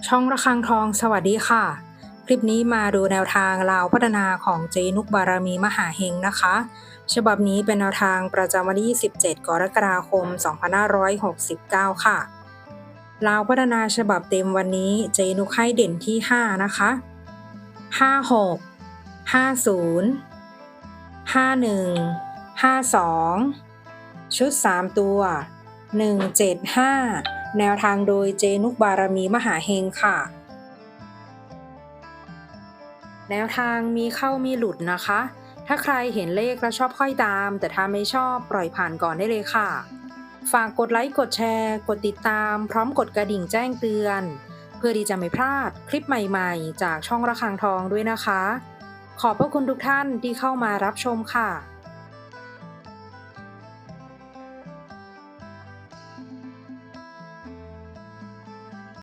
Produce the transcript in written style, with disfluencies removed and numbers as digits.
ช่องระฆังทองสวัสดีค่ะคลิปนี้มาดูแนวทางลาวพัฒนาของเจนุกบารมีมหาเฮงนะคะฉบับนี้เป็นแนวทางประจำวันที่17กรกฎาคม2569ค่ะลาวพัฒนาฉบับเต็มวันนี้เจนุกให้เด่นที่5นะคะ56 50 51 52ชุด3ตัว175แนวทางโดยเจนุกบารมีมหาเฮงค่ะ แนวทางมีเข้ามีหลุดนะคะ ถ้าใครเห็นเลขแล้วชอบค่อยตาม แต่ถ้าไม่ชอบปล่อยผ่านก่อนได้เลยค่ะ ฝากกดไลค์กดแชร์กดติดตามพร้อมกดกระดิ่งแจ้งเตือน เพื่อที่จะไม่พลาดคลิปใหม่ๆจากช่องระฆังทองด้วยนะคะ ขอบพระคุณทุกท่านที่เข้ามารับชมค่ะ